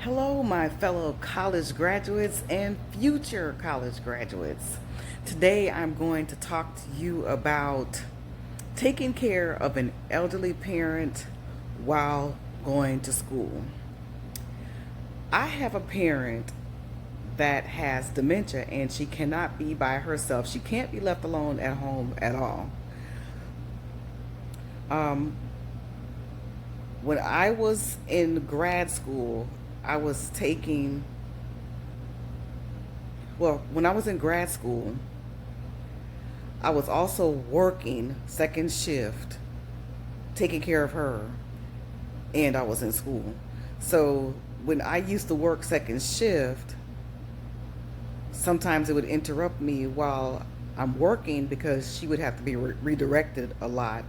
Hello, my fellow college graduates and future college graduates. Today I'm going to talk to you about taking care of an elderly parent while going to school. I have a parent that has dementia and she cannot be by herself. She can't be left alone at home at all. Um, when I was in grad school, I was taking when I was in grad school, I was also working second shift, taking care of her, and I was in school. So when I used to work second shift, sometimes it would interrupt me while I'm working because she would have to be redirected a lot.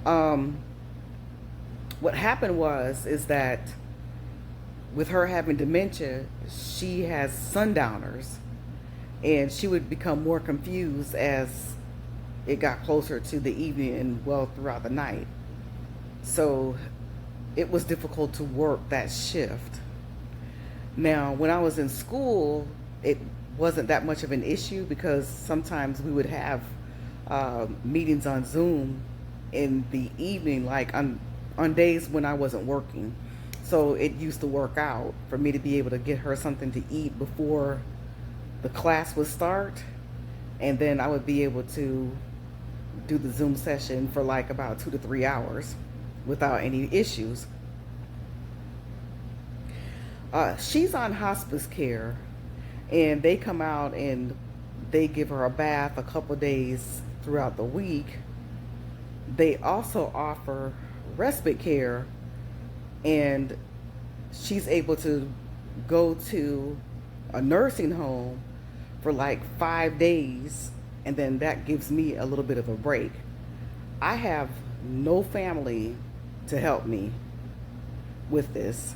Um, what happened was is that with her having dementia, she has sundowners, and she would become more confused as it got closer to the evening and well throughout the night. So it was difficult to work that shift. Now, when I was in school, it wasn't that much of an issue because sometimes we would have meetings on Zoom in the evening, like on days when I wasn't working. So it used to work out for me to be able to get her something to eat before the class would start, and then I would be able to do the Zoom session for like about 2 to 3 hours without any issues. She's on hospice care, and they come out and they give her a bath a couple days throughout the week. They also offer respite care, and she's able to go to a nursing home for like 5 days, and then that gives me a little bit of a break. I have no family to help me with this.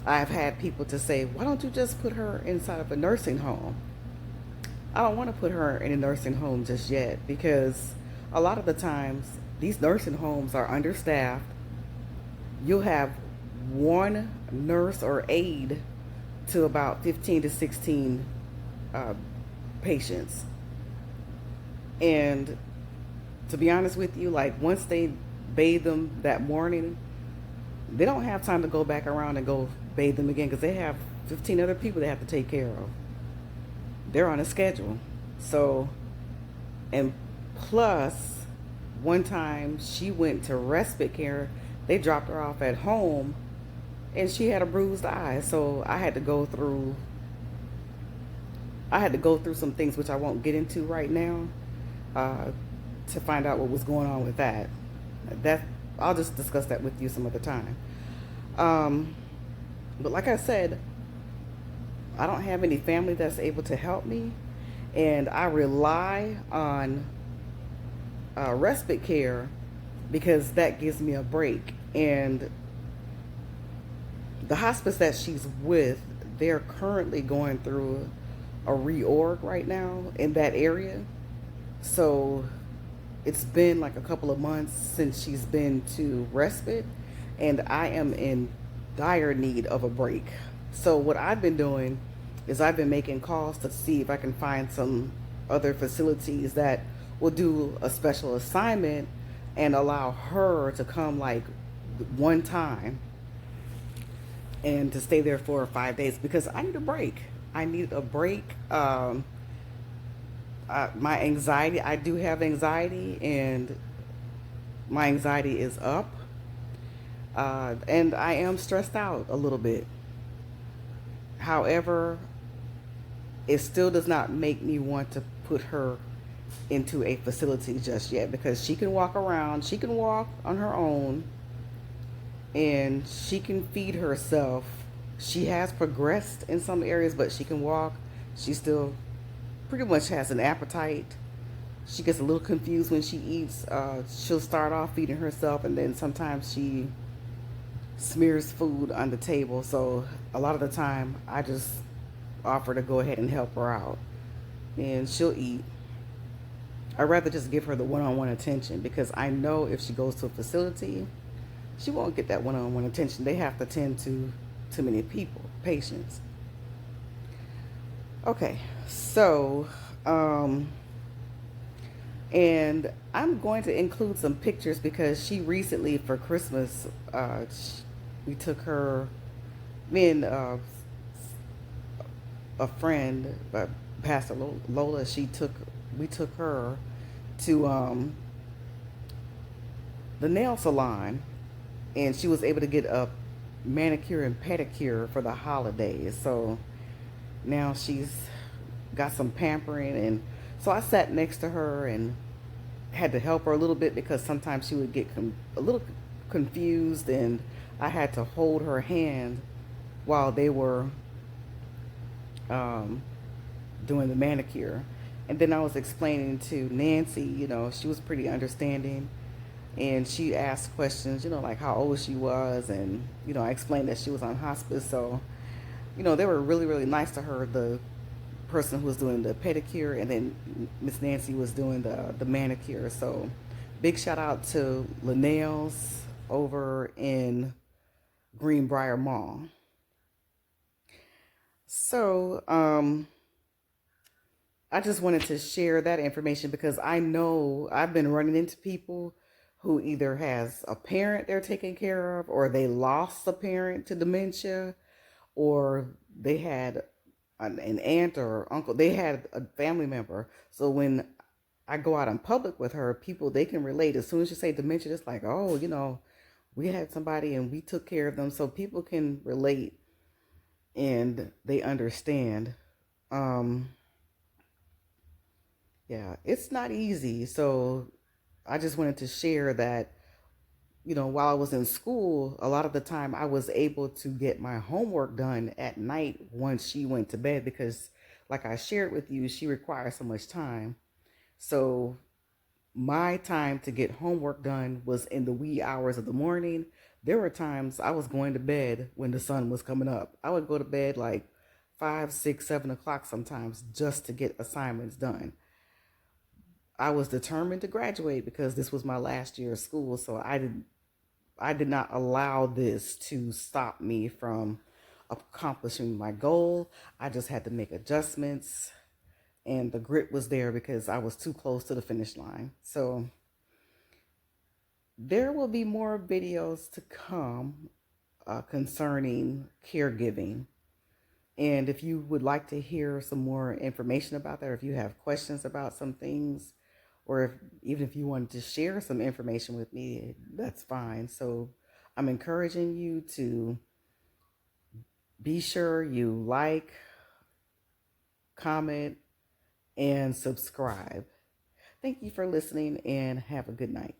I've had people to say, why don't you just put her inside of a nursing home? I don't want to put her in a nursing home just yet because a lot of the times these nursing homes are understaffed. You'll have one nurse or aide to about 15 to 16 patients. And to be honest with you, like once they bathe them that morning, they don't have time to go back around and go bathe them again because they have 15 other people they have to take care of. They're on a schedule. So, and plus, one time she went to respite care, they dropped her off at home and she had a bruised eye. So I had to go through some things which I won't get into right now, to find out what was going on with that. That I'll just discuss that with you some other time. But like I said, I don't have any family that's able to help me, and I rely on respite care because that gives me a break. And the hospice that she's with, they're currently going through a reorg right now in that area. So it's been like a couple of months since she's been to respite, and I am in dire need of a break. So what I've been doing is I've been making calls to see if I can find some other facilities that will do a special assignment and allow her to come like one time and to stay there for 5 days because I need a break. I need a break. My anxiety, I do have anxiety, and my anxiety is up. And I am stressed out a little bit. However, it still does not make me want to put her into a facility just yet because she can walk around, she can walk on her own, and she can feed herself. She has progressed in some areas, but she can walk. She still pretty much has an appetite. She gets a little confused when she eats. She'll start off feeding herself, and then sometimes she smears food on the table. So a lot of the time, I just offer to go ahead and help her out, and she'll eat. I'd rather just give her the one-on-one attention because I know if she goes to a facility, she won't get that one-on-one attention. They have to tend to too many patients. Okay, so um, and I'm going to include some pictures because she recently for Christmas, we took her, me and a friend, Pastor Lola. We took her to the nail salon, and she was able to get a manicure and pedicure for the holidays. So now she's got some pampering, and so I sat next to her and had to help her a little bit because sometimes she would get a little confused, and I had to hold her hand while they were um, doing the manicure. And then I was explaining to Nancy, she was pretty understanding, and she asked questions, like how old she was, and I explained that she was on hospice. So they were really, really nice to her, the person who was doing the pedicure, and then Miss Nancy was doing the manicure. So big shout out to Linnell's over in Greenbrier Mall. So I just wanted to share that information because I know I've been running into people who either has a parent they're taking care of, or they lost a parent to dementia, or they had an aunt or uncle, they had a family member. So when I go out in public with her, people, they can relate. As soon as you say dementia, it's like, oh, we had somebody and we took care of them. So people can relate and they understand. Um, yeah, it's not easy. So I just wanted to share that, while I was in school, a lot of the time I was able to get my homework done at night once she went to bed because, like I shared with you, she requires so much time. So my time to get homework done was in the wee hours of the morning. There were times I was going to bed when the sun was coming up. I would go to bed like 5, 6, 7 o'clock sometimes just to get assignments done. I was determined to graduate because this was my last year of school, so I did not allow this to stop me from accomplishing my goal. I just had to make adjustments, and the grit was there because I was too close to the finish line. So there will be more videos to come concerning caregiving. And if you would like to hear some more information about that, or if you have questions about some things, or even if you wanted to share some information with me, that's fine. So I'm encouraging you to be sure you like, comment, and subscribe. Thank you for listening and have a good night.